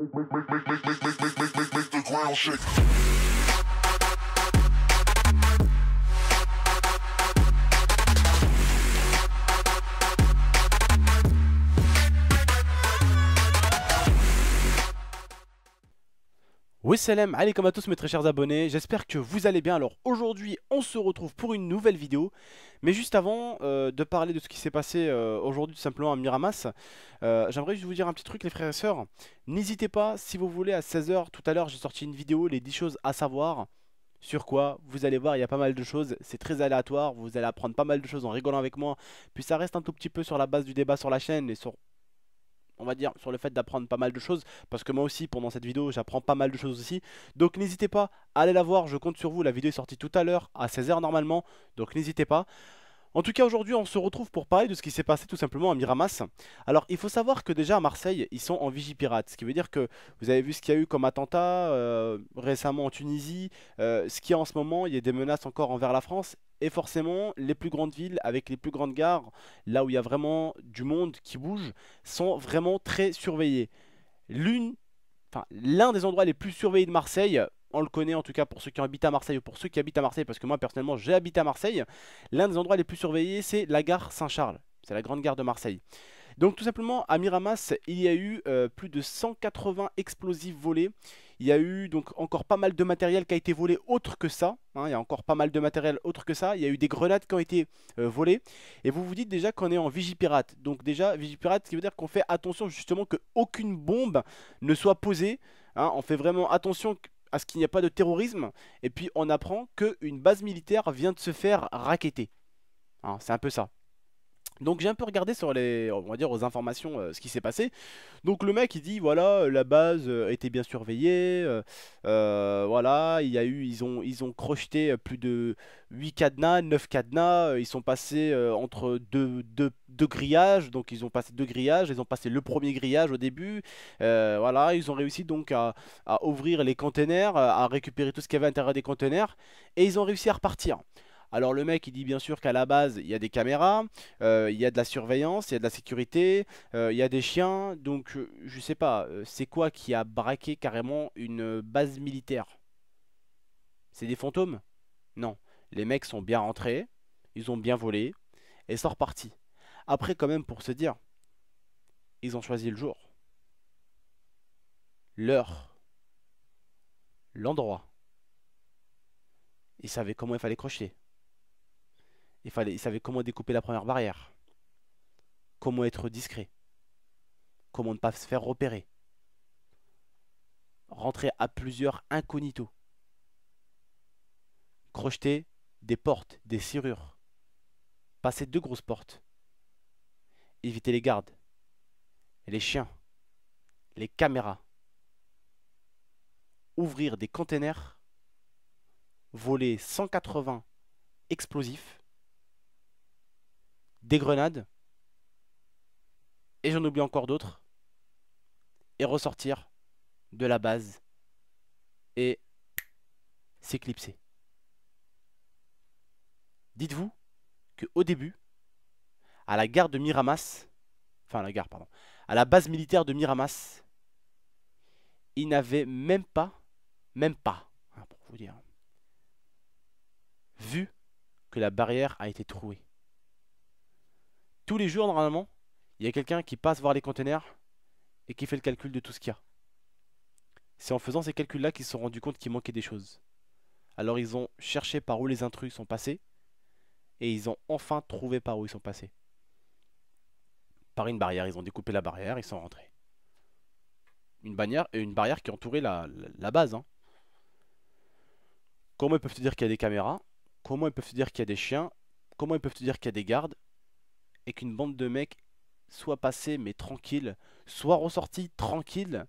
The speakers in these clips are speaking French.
Make the ground shake. Oui salam, alaikum à tous mes très chers abonnés, j'espère que vous allez bien. Alors aujourd'hui on se retrouve pour une nouvelle vidéo. Mais juste avant de parler de ce qui s'est passé aujourd'hui tout simplement à Miramas, j'aimerais juste vous dire un petit truc les frères et sœurs. N'hésitez pas, si vous voulez, à 16 h tout à l'heure j'ai sorti une vidéo, les 10 choses à savoir. Sur quoi, vous allez voir, il y a pas mal de choses, c'est très aléatoire, vous allez apprendre pas mal de choses en rigolant avec moi. Puis ça reste un tout petit peu sur la base du débat sur la chaîne et sur, on va dire, sur le fait d'apprendre pas mal de choses, parce que moi aussi pendant cette vidéo j'apprends pas mal de choses aussi. Donc n'hésitez pas à aller la voir, je compte sur vous. La vidéo est sortie tout à l'heure à 16 h normalement, donc n'hésitez pas. En tout cas aujourd'hui on se retrouve pour parler de ce qui s'est passé tout simplement à Miramas. Alors il faut savoir que déjà à Marseille ils sont en Vigipirate, ce qui veut dire que vous avez vu ce qu'il y a eu comme attentat récemment en Tunisie, ce qu'il y a en ce moment, il y a des menaces encore envers la France. Et forcément les plus grandes villes avec les plus grandes gares, là où il y a vraiment du monde qui bouge, sont vraiment très surveillées. L'un des endroits les plus surveillés de Marseille, on le connaît en tout cas pour ceux qui habitent à Marseille ou pour ceux qui habitent à Marseille, parce que moi personnellement j'ai habité à Marseille. L'un des endroits les plus surveillés c'est la gare Saint-Charles, c'est la grande gare de Marseille. Donc tout simplement à Miramas il y a eu plus de 180 explosifs volés. Il y a eu donc encore pas mal de matériel qui a été volé autre que ça, hein, il y a encore pas mal de matériel autre que ça. Il y a eu des grenades qui ont été volées. Et vous vous dites déjà qu'on est en Vigipirate. Donc déjà Vigipirate, ce qui veut dire qu'on fait attention justement qu'aucune bombe ne soit posée, hein. On fait vraiment attention à ce qu'il n'y a pas de terrorisme. Et puis on apprend qu'une base militaire vient de se faire racketter, hein, c'est un peu ça. Donc j'ai un peu regardé sur les, on va dire, aux informations ce qui s'est passé. Donc le mec il dit voilà, la base était bien surveillée, voilà, il y a eu, ils ont crocheté plus de 8 cadenas, 9 cadenas, ils sont passés entre deux grillages, donc ils ont passé deux grillages, ils ont passé le premier grillage au début, voilà, ils ont réussi donc à ouvrir les containers, à récupérer tout ce qu'il y avait à l'intérieur des containers, et ils ont réussi à repartir. Alors le mec il dit bien sûr qu'à la base il y a des caméras, il y a de la surveillance, il y a de la sécurité, il y a des chiens. Donc je sais pas, c'est quoi qui a braqué carrément une base militaire? C'est des fantômes? Non, les mecs sont bien rentrés, ils ont bien volé et sont repartis. Après quand même pour se dire, ils ont choisi le jour, l'heure, l'endroit. Ils savaient comment il fallait crocheter. Ils savaient comment découper la première barrière. Comment être discret. Comment ne pas se faire repérer. Rentrer à plusieurs incognito. Crocheter des portes, des serrures. Passer deux grosses portes. Éviter les gardes. Les chiens. Les caméras. Ouvrir des containers. Voler 180 explosifs. Des grenades. Et j'en oublie encore d'autres. Et ressortir de la base. Et s'éclipser. Dites-vous qu'au début, à la gare de Miramas, enfin à la gare, pardon, à la base militaire de Miramas, ils n'avaient même pas, hein, pour vous dire, vu que la barrière a été trouée. Tous les jours, normalement, il y a quelqu'un qui passe voir les containers et qui fait le calcul de tout ce qu'il y a. C'est en faisant ces calculs-là qu'ils se sont rendus compte qu'il manquait des choses. Alors ils ont cherché par où les intrus sont passés et ils ont enfin trouvé par où ils sont passés. Par une barrière, ils ont découpé la barrière, ils sont rentrés. Une barrière qui entourait la base, hein. Comment ils peuvent te dire qu'il y a des caméras? Comment ils peuvent te dire qu'il y a des chiens? Comment ils peuvent te dire qu'il y a des gardes? Et qu'une bande de mecs soit passée mais tranquille, soit ressortie tranquille,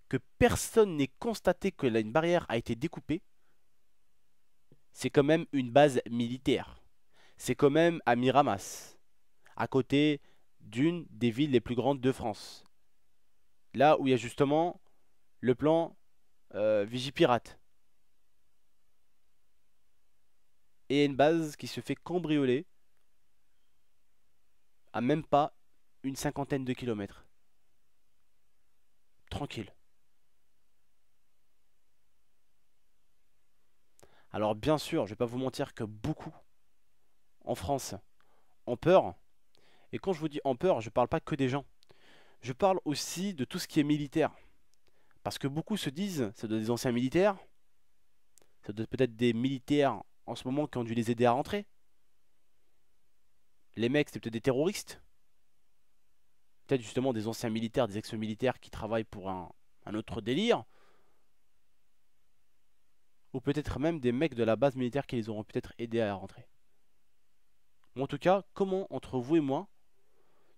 que personne n'ait constaté que une barrière a été découpée. C'est quand même une base militaire. C'est quand même à Miramas, à côté d'une des villes les plus grandes de France. Là où il y a justement le plan Vigipirate. Et une base qui se fait cambrioler à même pas une cinquantaine de kilomètres. Tranquille. Alors bien sûr, je vais pas vous mentir que beaucoup en France ont peur. Et quand je vous dis en peur, je parle pas que des gens. Je parle aussi de tout ce qui est militaire. Parce que beaucoup se disent, c'est des anciens militaires, ça doit être peut-être des militaires en ce moment qui ont dû les aider à rentrer. Les mecs, c'est peut-être des terroristes. Peut-être justement des anciens militaires, des ex-militaires qui travaillent pour un autre délire. Ou peut-être même des mecs de la base militaire qui les auront peut-être aidés à rentrer. Mais en tout cas, comment entre vous et moi,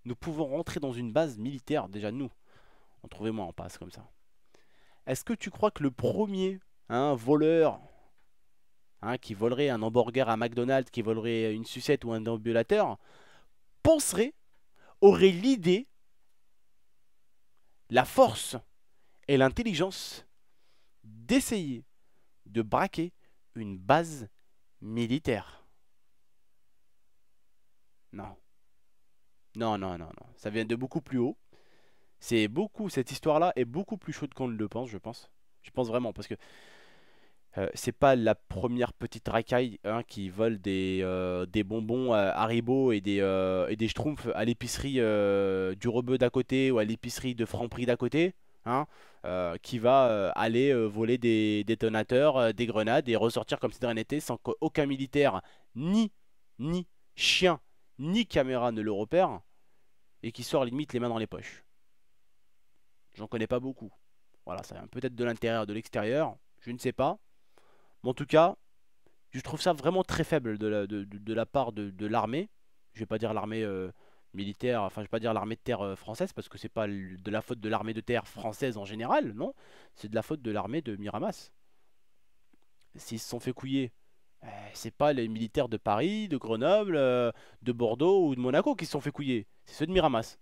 nous pouvons rentrer dans une base militaire, déjà nous, entre vous et moi on passe comme ça. Est-ce que tu crois que le premier voleur qui volerait un hamburger à McDonald's, qui volerait une sucette ou un ambulateur, penserait, aurait l'idée, la force et l'intelligence d'essayer de braquer une base militaire? Non. Non, non, non, non. Ça vient de beaucoup plus haut. C'est beaucoup, cette histoire-là est beaucoup plus chaude qu'on ne le pense, je pense. Je pense vraiment, parce que c'est pas la première petite racaille qui vole des bonbons Haribo et des Schtroumpfs à l'épicerie du Rebeu d'à côté ou à l'épicerie de Franprix d'à côté, qui va aller voler des détonateurs, des grenades et ressortir comme si de rien n'était sans qu'aucun militaire, ni chien, ni caméra ne le repère et qui sort limite les mains dans les poches. J'en connais pas beaucoup. Voilà, ça vient peut-être de l'intérieur, de l'extérieur, je ne sais pas. Mais en tout cas, je trouve ça vraiment très faible de la part de l'armée. Je vais pas dire l'armée militaire, enfin je vais pas dire l'armée de terre française, parce que c'est pas de la faute de l'armée de terre française en général, non. C'est de la faute de l'armée de Miramas. S'ils se sont fait couiller, c'est pas les militaires de Paris, de Grenoble, de Bordeaux ou de Monaco qui se sont fait couiller. C'est ceux de Miramas.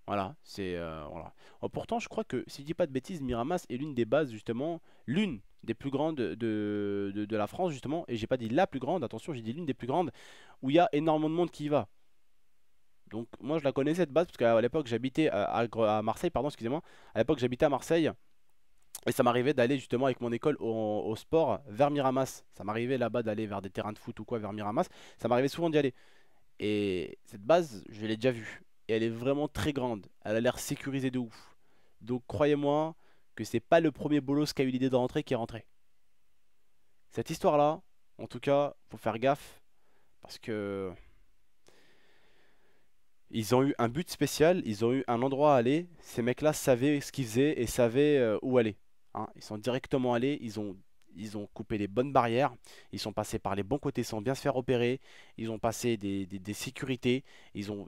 Voilà, c'est voilà. Oh, pourtant, je crois que si je dis pas de bêtises, Miramas est l'une des bases justement, l'une des plus grandes de la France justement. Et j'ai pas dit la plus grande, attention, j'ai dit l'une des plus grandes où il y a énormément de monde qui y va. Donc moi, je la connaissais cette base parce qu'à l'époque j'habitais à Marseille, pardon, excusez-moi. À l'époque, j'habitais à Marseille et ça m'arrivait d'aller justement avec mon école au sport vers Miramas. Ça m'arrivait là-bas d'aller vers des terrains de foot ou quoi vers Miramas. Ça m'arrivait souvent d'y aller. Et cette base, je l'ai déjà vue. Et elle est vraiment très grande. Elle a l'air sécurisée de ouf. Donc croyez-moi que c'est pas le premier bolos qui a eu l'idée de rentrer qui est rentré. Cette histoire-là, en tout cas, faut faire gaffe. Parce que ils ont eu un but spécial, ils ont eu un endroit à aller. Ces mecs-là savaient ce qu'ils faisaient et savaient où aller. Ils sont directement allés, ils ont coupé les bonnes barrières, ils sont passés par les bons côtés sans bien se faire opérer, ils ont passé des sécurités, ils ont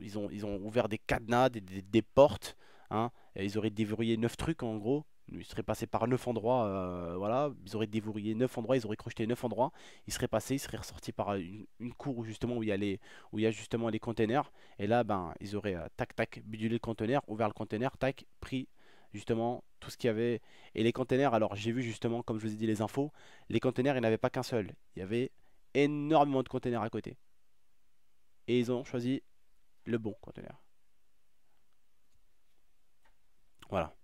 ouvert des cadenas, des portes, et ils auraient déverrouillé 9 trucs en gros. Ils seraient passés par 9 endroits, voilà, ils auraient déverrouillé 9 endroits, ils auraient crocheté 9 endroits, ils seraient passés, ils seraient ressortis par une cour où, justement où il y a justement les containers, et là ben ils auraient tac tac bidulé le conteneur, ouvert le conteneur, tac, pris justement tout ce qu'il y avait. Et les containers, alors j'ai vu justement, comme je vous ai dit les infos, les containers, il n'y en avait pas qu'un seul. Il y avait énormément de containers à côté. Et ils ont choisi le bon container. Voilà.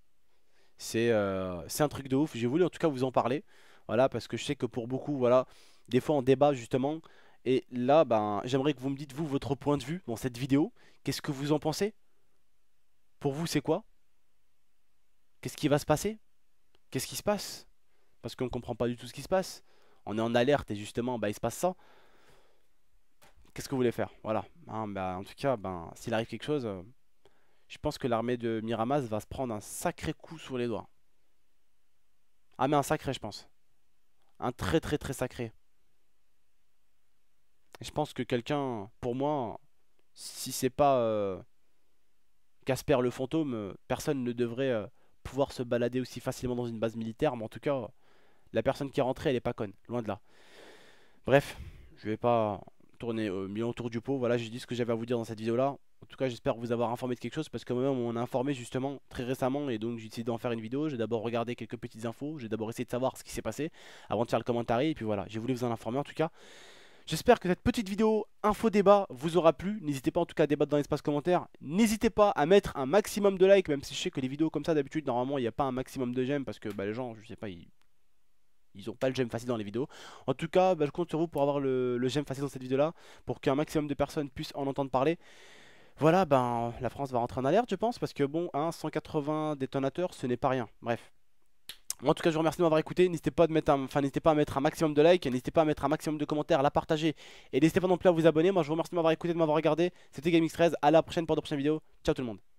C'est un truc de ouf. J'ai voulu en tout cas vous en parler. Voilà, parce que je sais que pour beaucoup, voilà, des fois on débat justement. Et là, ben, j'aimerais que vous me dites, vous, votre point de vue dans cette vidéo. Qu'est-ce que vous en pensez? Pour vous, c'est quoi? Qu'est-ce qui va se passer? Qu'est-ce qui se passe? Parce qu'on ne comprend pas du tout ce qui se passe. On est en alerte et justement, bah, il se passe ça. Qu'est-ce que vous voulez faire? Voilà. Bah, en tout cas, ben, s'il arrive quelque chose, je pense que l'armée de Miramas va se prendre un sacré coup sur les doigts. Ah, mais un sacré, je pense. Un très très très sacré. Et je pense que quelqu'un, pour moi, si c'est pas Casper le fantôme, personne ne devrait pouvoir se balader aussi facilement dans une base militaire. Mais en tout cas, la personne qui est rentrée, elle est pas conne. Loin de là. Bref, je vais pas tourner mille autour du pot. Voilà, j'ai dit ce que j'avais à vous dire dans cette vidéo là. En tout cas, j'espère vous avoir informé de quelque chose parce que moi-même on m'a informé justement très récemment et donc j'ai décidé d'en faire une vidéo. J'ai d'abord regardé quelques petites infos, j'ai d'abord essayé de savoir ce qui s'est passé avant de faire le commentaire et puis voilà, j'ai voulu vous en informer en tout cas. J'espère que cette petite vidéo info débat vous aura plu. N'hésitez pas en tout cas à débattre dans l'espace commentaire. N'hésitez pas à mettre un maximum de likes, même si je sais que les vidéos comme ça d'habitude normalement il n'y a pas un maximum de j'aime parce que bah, les gens, je sais pas, Ils ont pas le j'aime facile dans les vidéos. En tout cas, bah, je compte sur vous pour avoir le j'aime facile dans cette vidéo là, pour qu'un maximum de personnes puissent en entendre parler. Voilà, ben la France va rentrer en alerte, je pense, parce que bon, 180 détonateurs, ce n'est pas rien. Bref. En tout cas, je vous remercie de m'avoir écouté. N'hésitez pas, n'hésitez pas à mettre un maximum de likes, n'hésitez pas à mettre un maximum de commentaires, à la partager. Et n'hésitez pas non plus à vous abonner. Moi, je vous remercie de m'avoir écouté, de m'avoir regardé. C'était GameX13. À la prochaine pour de prochaines vidéos. Ciao tout le monde.